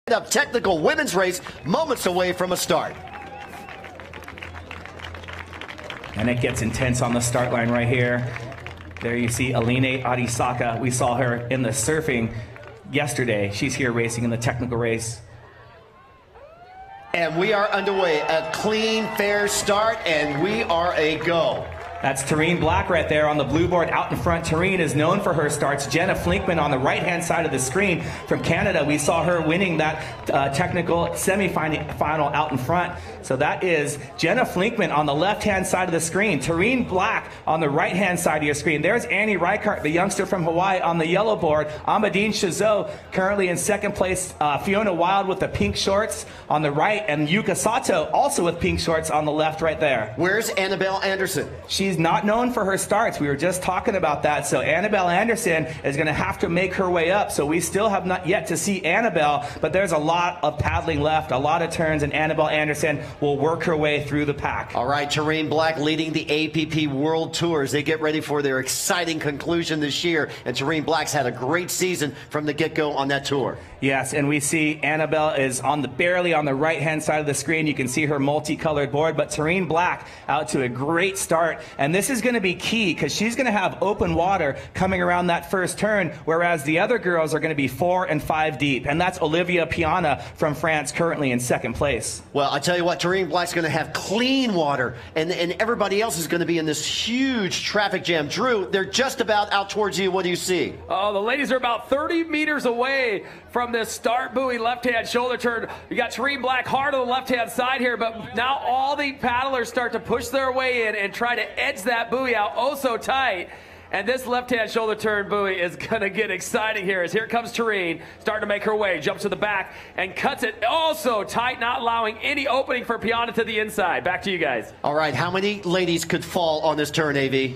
Up technical women's race moments away from a start. And it gets intense on the start line right here. There you see Aline Arisaka. We saw her in the surfing yesterday. She's here racing in the technical race. And we are underway. A clean, fair start, and we are a go. That's Tareen Black right there on the blue board out in front. Tareen is known for her starts. Jenna Flinkman on the right-hand side of the screen from Canada. We saw her winning that technical semifinal out in front. So that is Jenna Flinkman on the left-hand side of the screen. Tareen Black on the right-hand side of your screen. There's Annie Reichardt, the youngster from Hawaii, on the yellow board. Amadine Chazot currently in second place. Fiona Wild with the pink shorts on the right. And Yuka Sato also with pink shorts on the left right there. Where's Annabelle Anderson? She's not known for her starts. We were just talking about that. So Annabelle Anderson is going to have to make her way up. So we still have not yet to see Annabelle, but there's a lot of paddling left, a lot of turns, and Annabelle Anderson will work her way through the pack. All right, Tareen Black leading the APP World Tours. They get ready for their exciting conclusion this year, and Tareen Black's had a great season from the get-go on that tour. Yes, and we see Annabelle is barely on the right-hand side of the screen. You can see her multicolored board, but Tareen Black out to a great start. And this is going to be key because she's going to have open water coming around that first turn, whereas the other girls are going to be 4 and 5 deep. And that's Olivia Piana from France currently in second place. Well, I tell you what, Tareen Black's going to have clean water, and everybody else is going to be in this huge traffic jam. Drew, they're just about out towards you. What do you see? Oh, the ladies are about 30 meters away from this start buoy left-hand shoulder turn. You got Tareen Black hard on the left-hand side here, but now all the paddlers start to push their way in and try to edge that buoy out oh so tight. And this left-hand shoulder turn buoy is going to get exciting here as here comes Tareen, starting to make her way, jumps to the back and cuts it also tight, not allowing any opening for Piana to the inside. Back to you guys. All right, how many ladies could fall on this turn, AV?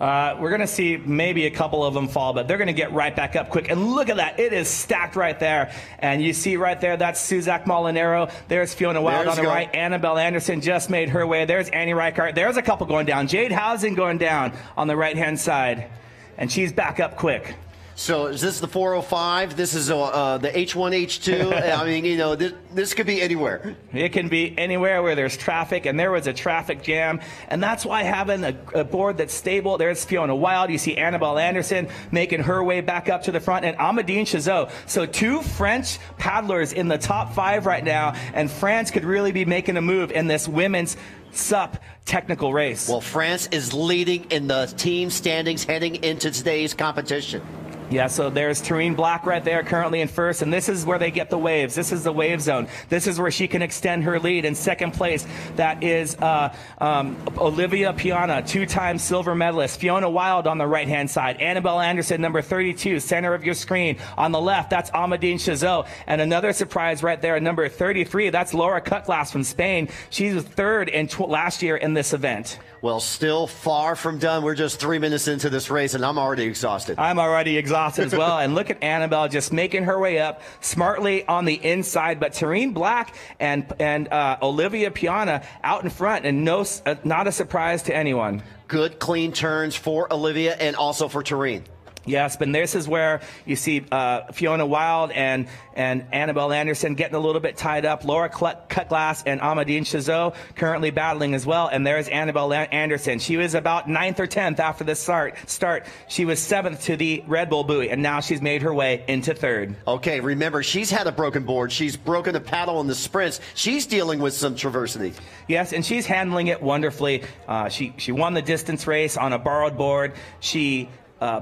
We're going to see maybe a couple of them fall, but they're going to get right back up quick. And look at that. It is stacked right there. And you see right there, that's Suzak Molinero. There's Fiona Wild on the right. Annabelle Anderson just made her way. There's Annie Reichardt. There's a couple going down. Jade Housen going down on the right-hand side. And she's back up quick. So is this the 405? This is the H1H2. I mean, you know, this could be anywhere. It can be anywhere where there's traffic, and there was a traffic jam. And that's why having a board that's stable, there's Fiona Wild. You see Annabelle Anderson making her way back up to the front, and Amadine Chazot. So 2 French paddlers in the top 5 right now, and France could really be making a move in this women's SUP technical race. Well, France is leading in the team standings heading into today's competition. Yeah, so there's Tareen Black right there currently in first, and this is where they get the waves. This is the wave zone. This is where she can extend her lead. In second place, that is Olivia Piana, 2-time silver medalist. Fiona Wild on the right-hand side. Annabelle Anderson, number 32, center of your screen. On the left, that's Amadine Chazot. And another surprise right there, number 33, that's Laura Cutglass from Spain. She was third last year in this event. Well, still far from done. We're just 3 minutes into this race, and I'm already exhausted. I'm already exhausted as well. And look at Annabelle just making her way up smartly on the inside. But Tareen Black and Olivia Piana out in front, and not a surprise to anyone. Good, clean turns for Olivia and also for Tareen. Yes, but this is where you see Fiona Wild and Annabelle Anderson getting a little bit tied up. Laura Cutglass and Amadine Chazot currently battling as well. And there's Annabelle Anderson. She was about 9th or 10th after the start. She was 7th to the Red Bull buoy, and now she's made her way into 3rd. Okay, remember, she's had a broken board. She's broken a paddle in the sprints. She's dealing with some traversity. Yes, and she's handling it wonderfully. She won the distance race on a borrowed board. She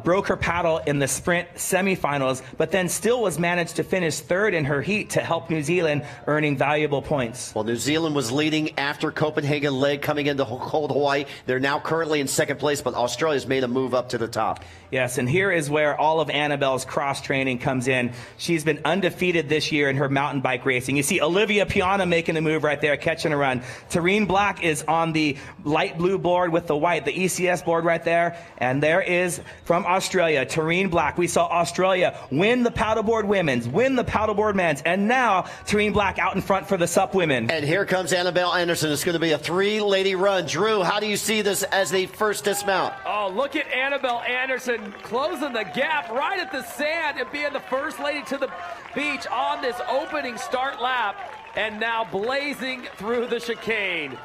broke her paddle in the sprint semifinals, but then still was managed to finish 3rd in her heat to help New Zealand, earning valuable points. Well, New Zealand was leading after Copenhagen leg coming into cold Hawaii. They're now currently in 2nd place, but Australia's made a move up to the top. Yes, and here is where all of Annabelle's cross-training comes in. She's been undefeated this year in her mountain bike racing. You see Olivia Piana making a move right there, catching a run. Tareen Black is on the light blue board with the white, the ECS board right there. And there is, from Australia, Tareen Black. We saw Australia win the paddleboard women's, win the paddleboard men's, and now Tareen Black out in front for the SUP women. And here comes Annabelle Anderson. It's going to be a three-lady run. Drew, how do you see this as the first dismount? Oh, look at Annabelle Anderson closing the gap right at the sand and being the first lady to the beach on this opening start lap, and now blazing through the chicane.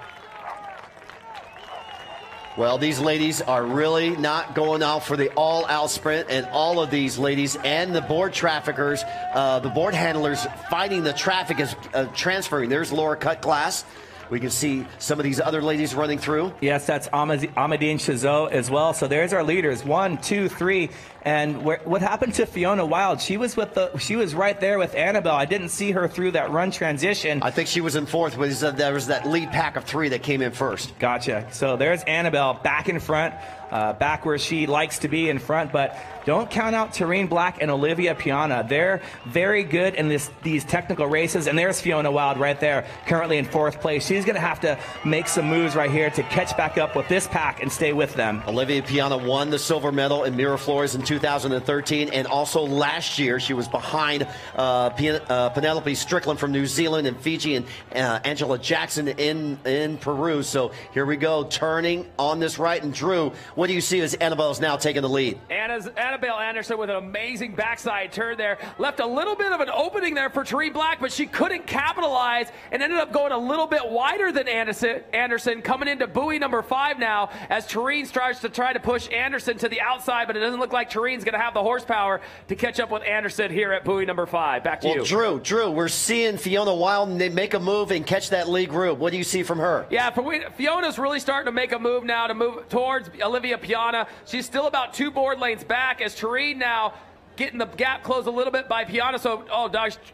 Well, these ladies are really not going out for the all-out sprint, and all of these ladies and the board traffickers, the board handlers fighting the traffic is transferring. There's Laura Cutglass. We can see some of these other ladies running through. Yes, that's Amadine Chazot as well. So there's our leaders, 1, 2, 3. And what happened to Fiona Wild? She was right there with Annabelle. I didn't see her through that run transition. I think she was in fourth, but there was that lead pack of 3 that came in first. Gotcha. So there's Annabelle back in front, back where she likes to be in front. But don't count out Tareen Black and Olivia Piana. They're very good in these technical races. And there's Fiona Wild right there, currently in fourth place. She's going to have to make some moves right here to catch back up with this pack and stay with them. Olivia Piana won the silver medal in Miraflores in 2013, and also last year she was behind Penelope Strickland from New Zealand and Fiji, and Angela Jackson in Peru. So here we go, turning on this right. And Drew, what do you see as Annabelle's now taking the lead? Annabelle Anderson with an amazing backside turn there. Left a little bit of an opening there for Tareen Black, but she couldn't capitalize and ended up going a little bit wider than Anderson, coming into buoy number 5 now as Tareen starts to try to push Anderson to the outside, but it doesn't look like Tareen's going to have the horsepower to catch up with Anderson here at buoy number 5. Back to you. Drew, we're seeing Fiona Wild make a move and catch that lead group. What do you see from her? Yeah, Fiona's really starting to make a move now to move towards Olivia Piana. She's still about 2 board lanes back as Tareen now getting the gap closed a little bit by Piana. So,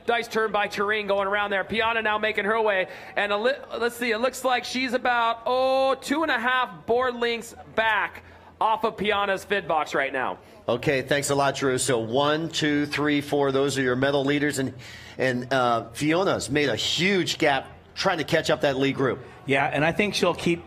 nice turn by Tareen going around there. Piana now making her way. And let's see, it looks like she's about, 2.5 board lengths back off of Piana's fid box right now. Okay, thanks a lot, Drew. So 1, 2, 3, 4, those are your medal leaders. And Fiona's made a huge gap trying to catch up that lead group. Yeah, and I think she'll keep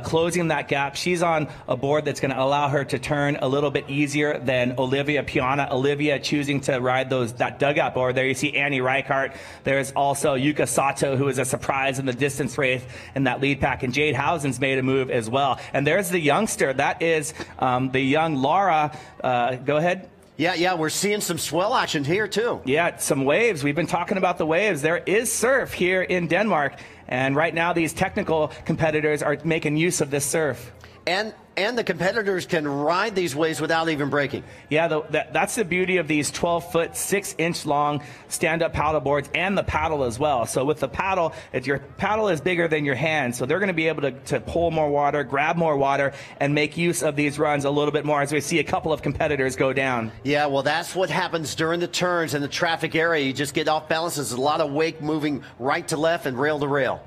closing that gap. She's on a board that's going to allow her to turn a little bit easier than Olivia Piana. Olivia choosing to ride that dugout board. There you see Annie Reichart. There's also Yuka Sato, who is a surprise in the distance race in that lead pack. And Jade Housen's made a move as well. And there's the youngster. That is the young Laura. Go ahead. Yeah, we're seeing some swell action here, too. Yeah, some waves. We've been talking about the waves. There is surf here in Denmark, and right now these technical competitors are making use of this surf. And the competitors can ride these waves without even breaking. Yeah, that's the beauty of these 12-foot, 6-inch long stand-up paddle boards and the paddle as well. So with the paddle, your paddle is bigger than your hand, so they're going to be able to pull more water, grab more water, and make use of these runs a little bit more as we see a couple of competitors go down. Yeah, well, that's what happens during the turns in the traffic area. You just get off balance. There's a lot of wake moving right to left and rail to rail.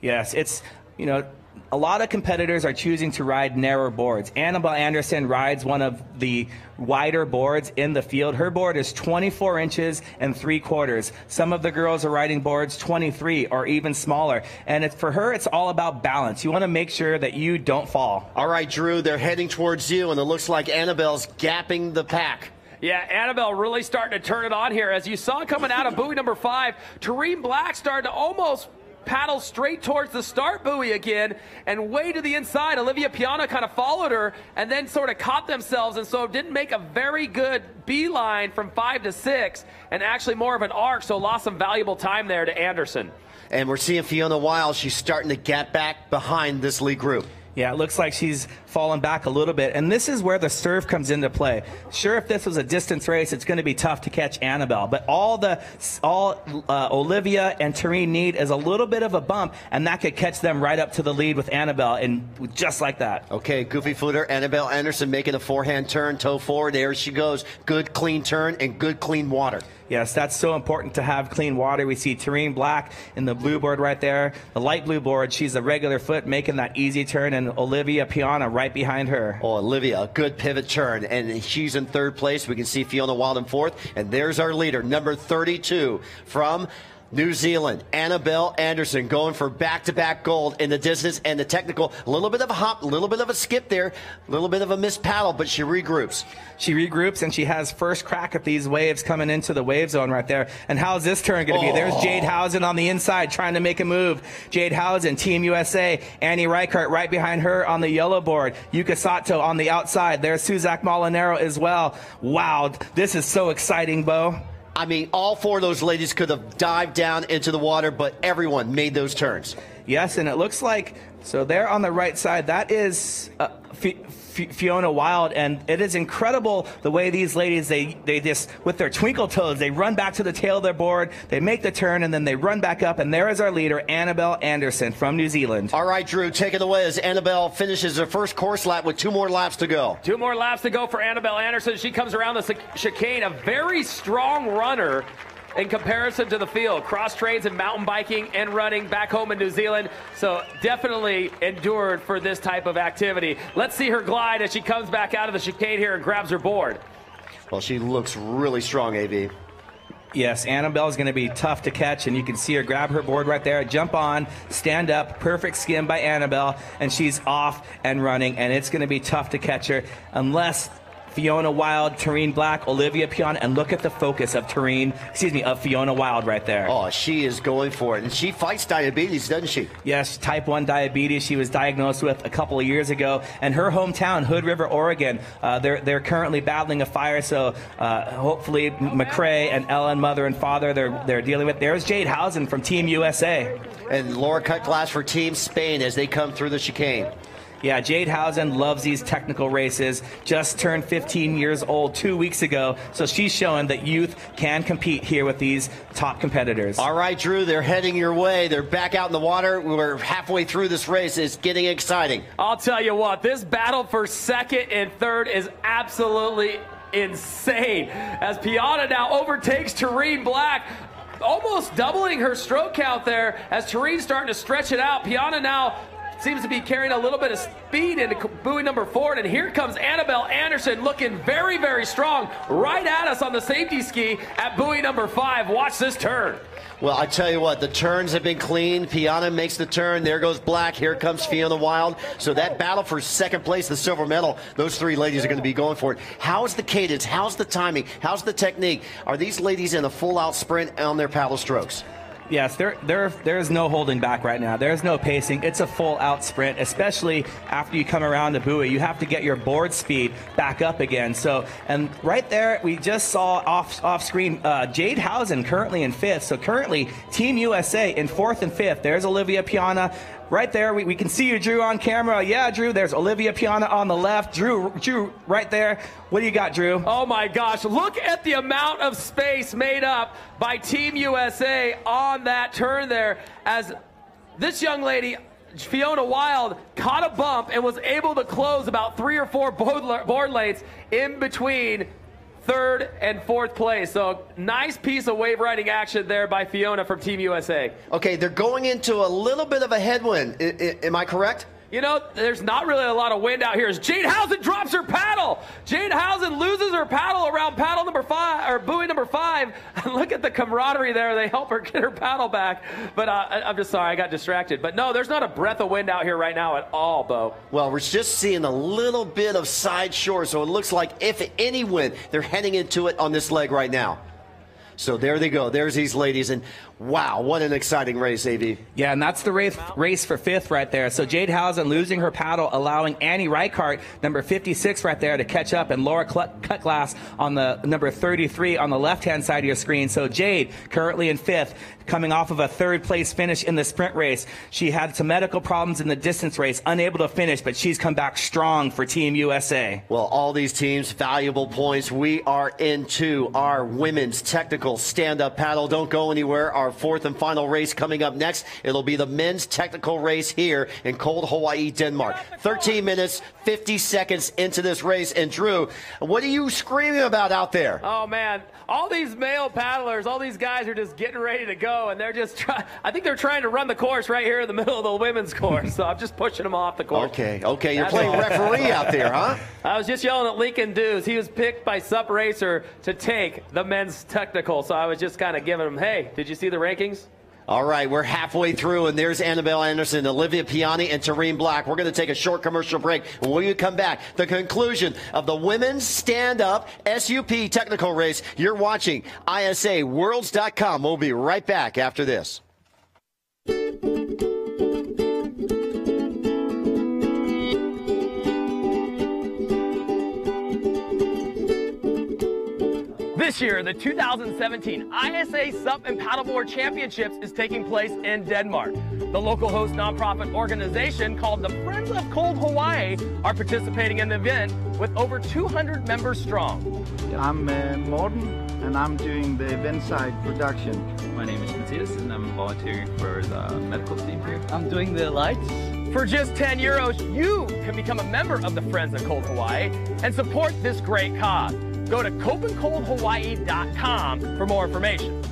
Yes, it's, a lot of competitors are choosing to ride narrow boards. Annabelle Anderson rides one of the wider boards in the field. Her board is 24 inches and 3/4. Some of the girls are riding boards 23 or even smaller. And for her, it's all about balance. You want to make sure that you don't fall. All right, Drew, they're heading towards you, and it looks like Annabelle's gapping the pack. Yeah, Annabelle really starting to turn it on here. As you saw coming out of buoy number 5, Tareen Black started to almost paddle straight towards the start buoy again and way to the inside. Olivia Piana kind of followed her and then sort of caught themselves, and so didn't make a very good beeline from 5 to 6 and actually more of an arc, so lost some valuable time there to Anderson. And we're seeing Fiona Wild. She's starting to gap back behind this lead group. Yeah, it looks like she's fallen back a little bit. And this is where the surf comes into play. Sure, if this was a distance race, it's going to be tough to catch Annabelle. But all Olivia and Tareen need is a little bit of a bump, and that could catch them right up to the lead with Annabelle, and just like that. Okay, goofy footer, Annabelle Anderson making a forehand turn, toe forward. There she goes. Good, clean turn and good, clean water. Yes, that's so important to have clean water. We see Tareen Black in the blue board right there, the light blue board. She's a regular foot making that easy turn, and Olivia Piana right behind her. Oh, Olivia, a good pivot turn, and she's in third place. We can see Fiona Wild in fourth, and there's our leader, number 32 from New Zealand, Annabelle Anderson going for back-to-back gold in the distance and the technical. A little bit of a hop, a little bit of a skip there, a little bit of a missed paddle, but she regroups. She regroups, and she has first crack at these waves coming into the wave zone right there. And how's this turn going to be? There's Jade Housen on the inside trying to make a move. Jade Housen, Team USA. Annie Reichert right behind her on the yellow board. Yuka Sato on the outside. There's Suzak Molinaro as well. Wow, this is so exciting, Bo. I mean, all four of those ladies could have dived down into the water, but everyone made those turns. Yes, and it looks like, so there on the right side, that is Fiona Wild, and it is incredible the way these ladies, they just, with their twinkle toes, they run back to the tail of their board, they make the turn, and then they run back up, and there is our leader, Annabelle Anderson from New Zealand. All right, Drew, take it away as Annabelle finishes her first course lap with 2 more laps to go. 2 more laps to go for Annabelle Anderson. She comes around the chicane, a very strong runner in comparison to the field. Cross trains in mountain biking and running back home in New Zealand. So definitely endured for this type of activity. Let's see her glide as she comes back out of the chicane here and grabs her board. Well, she looks really strong, AB. Yes, Annabelle's going to be tough to catch, and you can see her grab her board right there, jump on, stand up, perfect skim by Annabelle, and she's off and running, and it's going to be tough to catch her unless Fiona Wild, Tareen Black, Olivia Piana, and look at the focus of Fiona Wild right there. Oh, she is going for it, and she fights diabetes, doesn't she? Yes, type 1 diabetes she was diagnosed with a couple of years ago, and her hometown, Hood River, Oregon, they're currently battling a fire, so hopefully McCrae and Ellen, mother and father, they're dealing with. There's Jade Housen from Team USA. And Laura Cutglass for Team Spain as they come through the chicane. Yeah, Jade Housen loves these technical races. Just turned 15 years old 2 weeks ago, so she's showing that youth can compete here with these top competitors. All right, Drew, they're heading your way. They're back out in the water. We're halfway through this race. It's getting exciting. I'll tell you what, this battle for second and third is absolutely insane. As Piana now overtakes Tareen Black, almost doubling her stroke count there as Tareen's starting to stretch it out. Piana now seems to be carrying a little bit of speed into buoy number 4, and here comes Annabelle Anderson looking very, very strong right at us on the safety ski at buoy number 5. Watch this turn. Well, I tell you what, the turns have been clean. Piana makes the turn. There goes Black. Here comes Fiona Wild. So that battle for second place, the silver medal, those 3 ladies are going to be going for it. How's the cadence? How's the timing? How's the technique? Are these ladies in a full-out sprint on their paddle strokes? Yes, there's no holding back right now. There's no pacing. It's a full-out sprint, especially after you come around the buoy. You have to get your board speed back up again. So, and right there, we just saw off screen Jade Housen currently in 5th. So currently, Team USA in 4th and 5th. There's Olivia Piana. Right there, we can see you, Drew, on camera. Yeah, Drew, there's Olivia Piana on the left. Drew, right there. What do you got, Drew? Oh, my gosh. Look at the amount of space made up by Team USA on that turn there as this young lady, Fiona Wild, caught a bump and was able to close about 3 or 4 board lanes in between 3rd and 4th place. So nice piece of wave riding action there by Fiona from Team USA. Okay, they're going into a little bit of a headwind. Am I correct? You know, there's not really a lot of wind out here as Jade Housen drops her paddle. Jade Housen loses her paddle around paddle number 5, or buoy number 5. And look at the camaraderie there. They help her get her paddle back. But I'm just sorry, I got distracted. But no, there's not a breath of wind out here right now at all, Bo. Well, we're just seeing a little bit of side shore, so it looks like if any wind, they're heading into it on this leg right now. So there they go. There's these ladies, and wow, what an exciting race, AV. Yeah, and that's the race for 5th right there. So Jade Housen losing her paddle, allowing Annie Reichart, number 56 right there, to catch up, and Laura Cutglass on the number 33 on the left-hand side of your screen. So Jade, currently in 5th, coming off of a 3rd place finish in the sprint race. She had some medical problems in the distance race, unable to finish, but she's come back strong for Team USA. Well, all these teams, valuable points. We are into our women's technical stand-up paddle. Don't go anywhere. Our 4th and final race coming up next. It'll be the men's technical race here in cold Hawaii, Denmark. 13 minutes, 50 seconds into this race. And Drew, what are you screaming about out there? Oh, man. All these male paddlers, all these guys are just getting ready to go, and they're just I think they're trying to run the course right here in the middle of the women's course, so I'm just pushing them off the course. Okay, you're playing referee out there, huh? I was just yelling at Lincoln Dews. He was picked by Sup Racer to take the men's technical technical, so I was just kind of giving them, hey, did you see the rankings? All right, we're halfway through, and there's Annabelle Anderson, Olivia Piani, and Tareen Black. We're going to take a short commercial break. When we come back, the conclusion of the women's stand-up SUP technical race. You're watching ISAWorlds.com. We'll be right back after this. This year, the 2017 ISA SUP and Paddleboard Championships is taking place in Denmark. The local host nonprofit organization called the Friends of Cold Hawaii are participating in the event with over 200 members strong. I'm Morten, and I'm doing the event side production. My name is Matthias, and I'm volunteering for the medical team here. I'm doing the lights. For just €10, you can become a member of the Friends of Cold Hawaii and support this great cause. Go to copencoldhawaii.com for more information.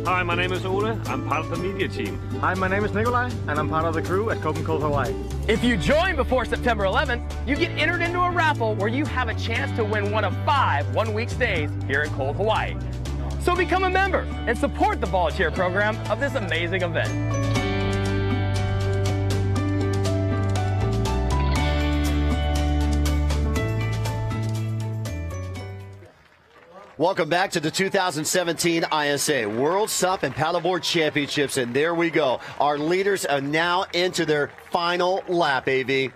Hi, my name is Ole. I'm part of the media team. Hi, my name is Nikolai, and I'm part of the crew at Copen Cold Hawaii. If you join before September 11th, you get entered into a raffle where you have a chance to win one of 5 one-week stays here in Cold Hawaii. So become a member and support the volunteer program of this amazing event. Welcome back to the 2017 ISA World SUP and Paddleboard Championships, and there we go. Our leaders are now into their final lap, AV.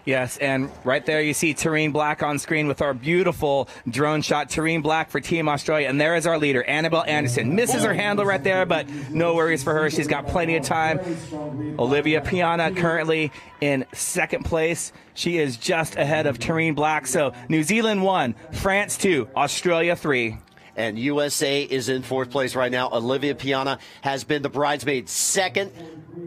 Yes, and right there you see Tareen Black on screen with our beautiful drone shot. Tareen Black for Team Australia, and there is our leader, Annabelle Anderson. Misses her handle right there, but no worries for her. She's got plenty of time. Olivia Piana currently in second place. She is just ahead of Tareen Black. So New Zealand 1, France 2, Australia 3. And USA is in fourth place right now. Olivia Piana has been the bridesmaid second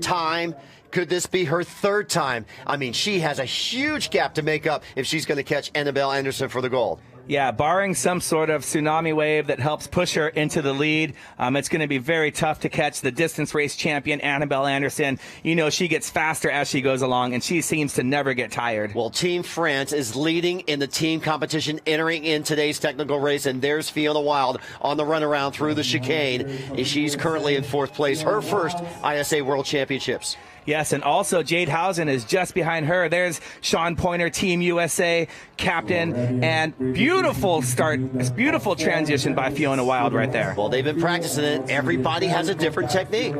time. Could this be her third time? I mean, she has a huge gap to make up if she's going to catch Annabelle Anderson for the gold. Yeah, barring some sort of tsunami wave that helps push her into the lead, it's going to be very tough to catch the distance race champion, Annabelle Anderson. You know, she gets faster as she goes along, and she seems to never get tired. Well, Team France is leading in the team competition entering in today's technical race, and there's Fiona Wild on the runaround through the chicane. She's currently in fourth place, her first ISA World Championships. Yes, and also Jade Housen is just behind her. There's Sean Pointer, Team USA captain, and beautiful start, beautiful transition by Fiona Wild right there. Well, they've been practicing it. Everybody has a different technique.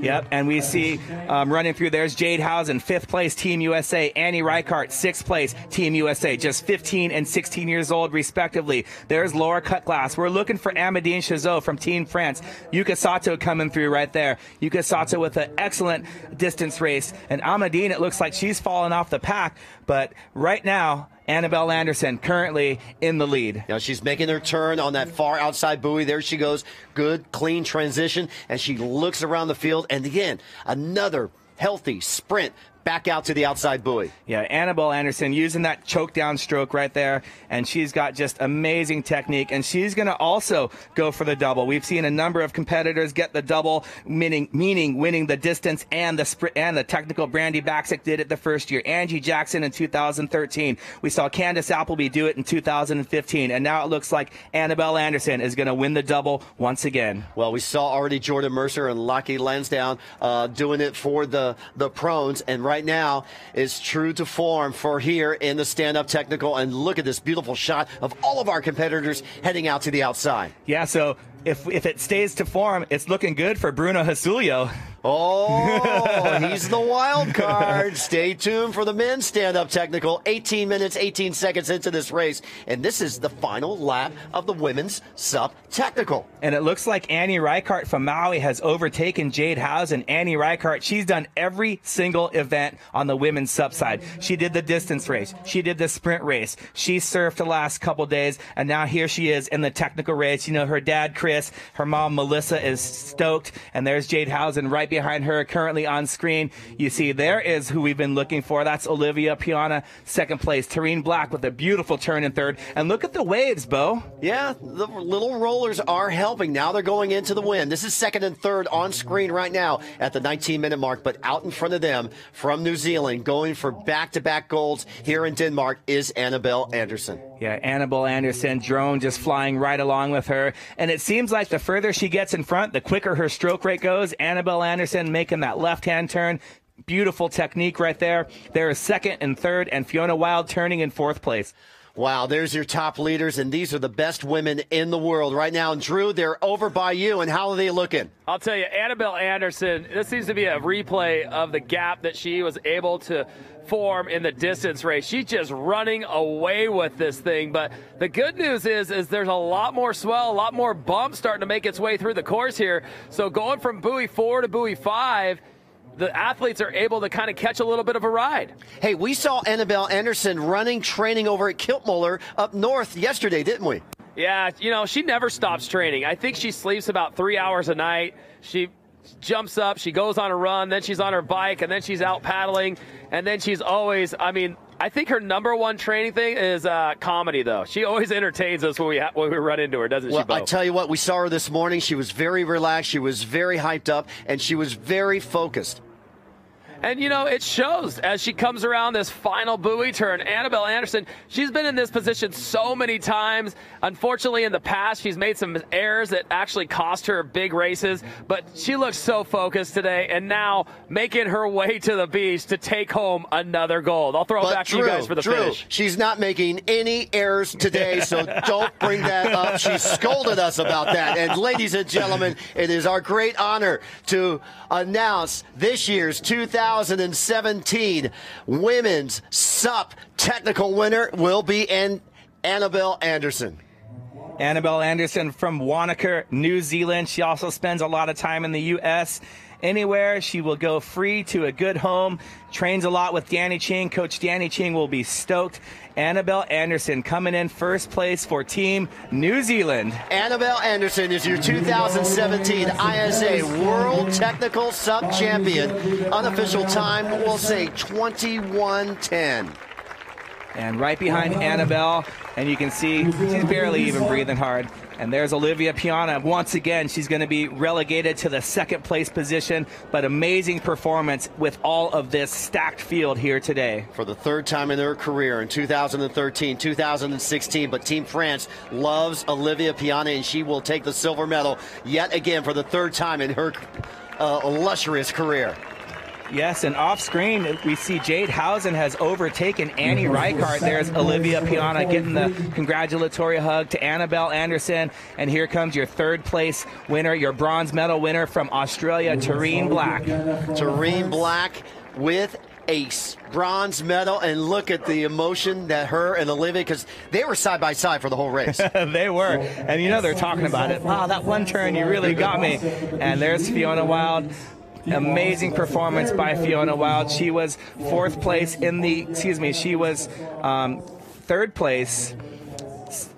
Yep, and we see running through there's Jade Housen, 5th place, Team USA. Annie Reichart, 6th place, Team USA, just 15 and 16 years old, respectively. There's Laura Cutglass. We're looking for Amadine Chazot from Team France. Yuka Sato coming through right there. Yuka Sato with an excellent distance race, and Amadine, it looks like she's fallen off the pack, but right now Annabelle Anderson currently in the lead. Now she's making her turn on that far outside buoy. There she goes. Good, clean transition, and she looks around the field, and again, another healthy sprint back out to the outside buoy. Yeah, Annabelle Anderson using that choke down stroke right there, and she's got just amazing technique, and she's going to also go for the double. We've seen a number of competitors get the double, meaning winning the distance and the sprint and the technical. Brandy Baxick did it the first year. Angie Jackson in 2013. We saw Candace Appleby do it in 2015, and now it looks like Annabelle Anderson is going to win the double once again. Well, we saw already Jordan Mercer and Lockie Lansdowne doing it for the prones, and right now is true to form for here in the stand-up technical. And look at this beautiful shot of all of our competitors heading out to the outside. Yeah, so if it stays to form, it's looking good for Bruno Hasulio. Oh, he's the wild card. Stay tuned for the men's stand-up technical. 18 minutes, 18 seconds into this race, and this is the final lap of the women's SUP technical. And it looks like Annie Reichart from Maui has overtaken Jade Housen. Annie Reichart, she's done every single event on the women's SUP side. She did the distance race. She did the sprint race. She surfed the last couple days, and now here she is in the technical race. You know, her dad, Chris, her mom, Melissa, is stoked, and there's Jade Housen right behind her, currently on screen. You see there is who we've been looking for. That's Olivia Piana, second place. Tareen Black with a beautiful turn in third. And look at the waves, Bo. Yeah, the little rollers are helping. Now they're going into the wind. This is second and third on screen right now at the 19-minute mark, but out in front of them from New Zealand, going for back-to-back golds here in Denmark, is Annabelle Anderson. Yeah, Annabelle Anderson, drone just flying right along with her. And it seems like the further she gets in front, the quicker her stroke rate goes. Annabelle Anderson making that left-hand turn. Beautiful technique right there. There is second and third, and Fiona Wild turning in fourth place. Wow, there's your top leaders, and these are the best women in the world right now. And Drew, they're over by you, and how are they looking? I'll tell you, Annabelle Anderson, this seems to be a replay of the gap that she was able to form in the distance race. She's just running away with this thing. But the good news is there's a lot more swell, a lot more bump starting to make its way through the course here. So going from buoy 4 to buoy 5, the athletes are able to kind of catch a little bit of a ride. Hey, we saw Annabelle Anderson training over at Kiltmuller up north yesterday, didn't we? Yeah, you know, she never stops training. I think she sleeps about 3 hours a night. She jumps up, she goes on a run, then she's on her bike, and then she's out paddling, and then she's always, I mean, I think her number one training thing is comedy, though. She always entertains us when we run into her, doesn't she, Bo? I tell you what, we saw her this morning. She was very relaxed, she was very hyped up, and she was very focused. And, you know, it shows as she comes around this final buoy turn. Annabelle Anderson, she's been in this position so many times. Unfortunately, in the past, she's made some errors that actually cost her big races. But she looks so focused today, and now making her way to the beach to take home another gold. I'll throw it back to you guys for the finish. She's not making any errors today, so don't bring that up. She scolded us about that. And, ladies and gentlemen, it is our great honor to announce this year's 2017 Women's SUP Technical winner will be Annabelle Anderson. Annabelle Anderson from Wanaka, New Zealand. She also spends a lot of time in the U.S. Anywhere, she will go free to a good home. Trains a lot with Danny Ching. Coach Danny Ching will be stoked. Annabelle Anderson coming in first place for Team New Zealand. Annabelle Anderson is your 2017 ISA World Technical SUP Champion. Unofficial time, we'll say 21:10. And right behind Annabelle, and you can see she's barely even breathing hard. And there's Olivia Piana. Once again, she's going to be relegated to the second place position, but amazing performance with all of this stacked field here today. For the third time in her career in 2013, 2016, but Team France loves Olivia Piana, and she will take the silver medal yet again for the third time in her illustrious career. Yes, and off screen, we see Jade Housen has overtaken Annie Reichardt. There's Olivia Piana getting the congratulatory hug to Annabelle Anderson. And here comes your third place winner, your bronze medal winner from Australia, Tareen Black. Tareen Black with a bronze medal, and look at the emotion that her and Olivia, because they were side by side for the whole race. They were, and you know they're talking about it. Wow, that one turn, you really got me. And there's Fiona Wild. Amazing performance by Fiona Wild. She was fourth place in the, she was third place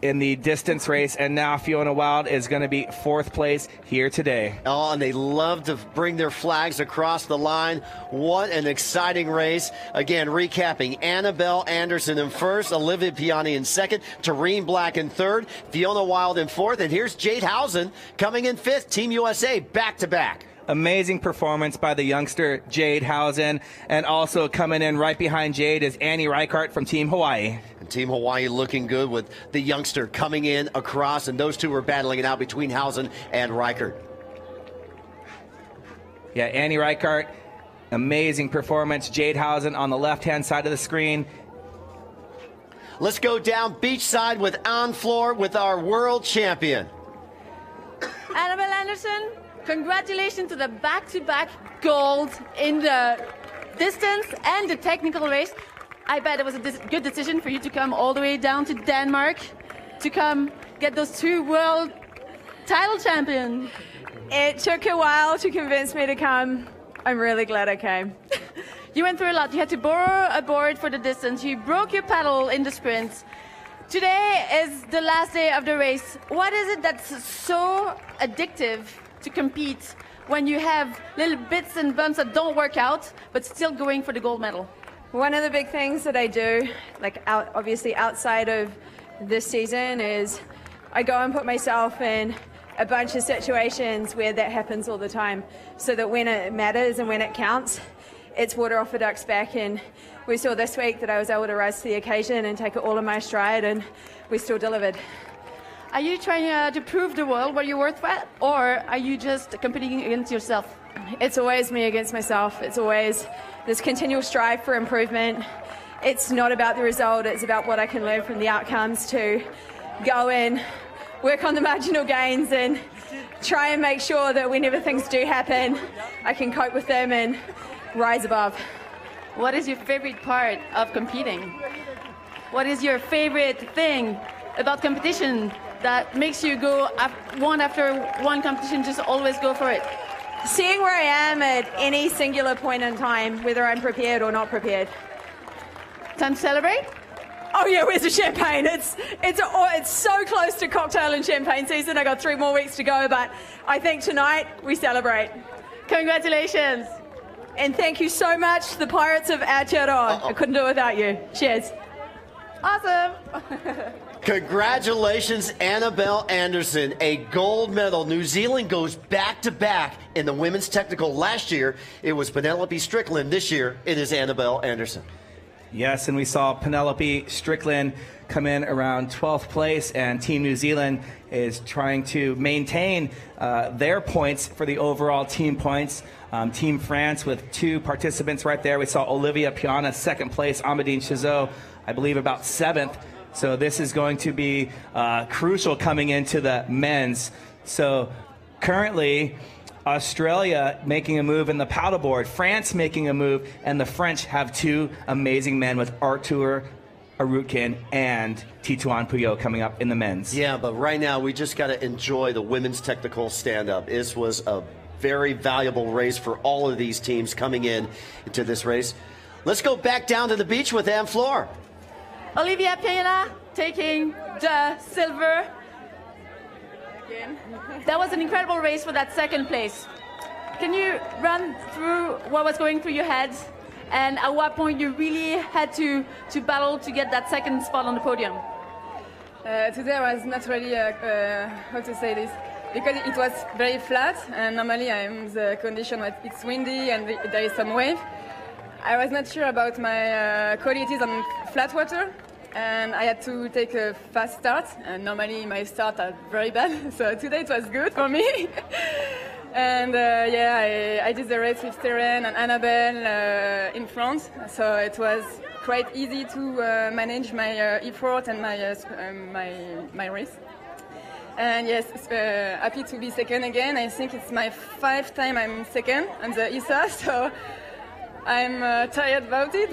in the distance race, and now Fiona Wild is going to be fourth place here today. Oh, and they love to bring their flags across the line. What an exciting race. Again, recapping, Annabelle Anderson in first, Olivia Piana in second, Tareen Black in third, Fiona Wild in fourth, and here's Jade Housen coming in fifth. Team USA back-to-back. Amazing performance by the youngster Jade Housen, and also coming in right behind Jade is Annie Reichardt from Team Hawaii. And Team Hawaii looking good with the youngster coming in across, and those two were battling it out between Housen and Reichardt. Yeah, Annie Reichardt, amazing performance. Jade Housen on the left-hand side of the screen. Let's go down beachside with on floor with our world champion. Annabelle Anderson, congratulations to the back-to-back gold in the distance and the technical race. I bet it was a good decision for you to come all the way down to Denmark to come get those two world title champions. It took a while to convince me to come. I'm really glad I came. You went through a lot. You had to borrow a board for the distance. You broke your paddle in the sprint. Today is the last day of the race. What is it that's so addictive to compete when you have little bits and bumps that don't work out, but still going for the gold medal? One of the big things that I do, like obviously outside of this season, is I go and put myself in a bunch of situations where that happens all the time, so that when it matters and when it counts, it's water off a duck's back, and we saw this week that I was able to rise to the occasion and take it all in my stride, and we still delivered. Are you trying to prove the world what you're worth at, or are you just competing against yourself? It's always me against myself. It's always this continual strive for improvement. It's not about the result, it's about what I can learn from the outcomes to go in, work on the marginal gains, and try and make sure that whenever things do happen, I can cope with them and rise above. What is your favorite part of competing? What is your favorite thing about competition that makes you go one after one competition, just always go for it? Seeing where I am at any singular point in time, whether I'm prepared or not prepared. Time to celebrate? Oh yeah, where's the champagne? It's so close to cocktail and champagne season. I got 3 more weeks to go, but I think tonight we celebrate. Congratulations. And thank you so much, the Pirates of Aotearoa. I couldn't do it without you. Cheers. Awesome. Congratulations, Annabelle Anderson, a gold medal. New Zealand goes back-to-back in the women's technical. Last year, it was Penelope Strickland. This year, it is Annabelle Anderson. Yes, and we saw Penelope Strickland come in around 12th place, and Team New Zealand is trying to maintain their points for the overall team points. Team France with 2 participants right there. We saw Olivia Piana 2nd place, Amadine Chazot, I believe, about 7th. So this is going to be crucial coming into the men's. So currently, Australia making a move in the paddleboard, France making a move, and the French have 2 amazing men with Arthur Arutkin and Titouan Puyot coming up in the men's. Yeah, but right now we just got to enjoy the women's technical stand-up. This was a very valuable race for all of these teams coming into this race. Let's go back down to the beach with Anne Fleur. Olivia Piana taking the silver. That was an incredible race for that 2nd place. Can you run through what was going through your head and at what point you really had to battle to get that 2nd spot on the podium? Today I was not really, how to say this, because it was very flat, and normally the condition was it's windy and there is some wave. I was not sure about my qualities on flat water, and I had to take a fast start, and normally my start are very bad, so today it was good for me. And yeah, I did the race with Terren and Annabelle in front, so it was quite easy to manage my effort and my race. And yes, happy to be 2nd again. I think it's my 5th time I'm 2nd on the ISA, so I'm tired about it.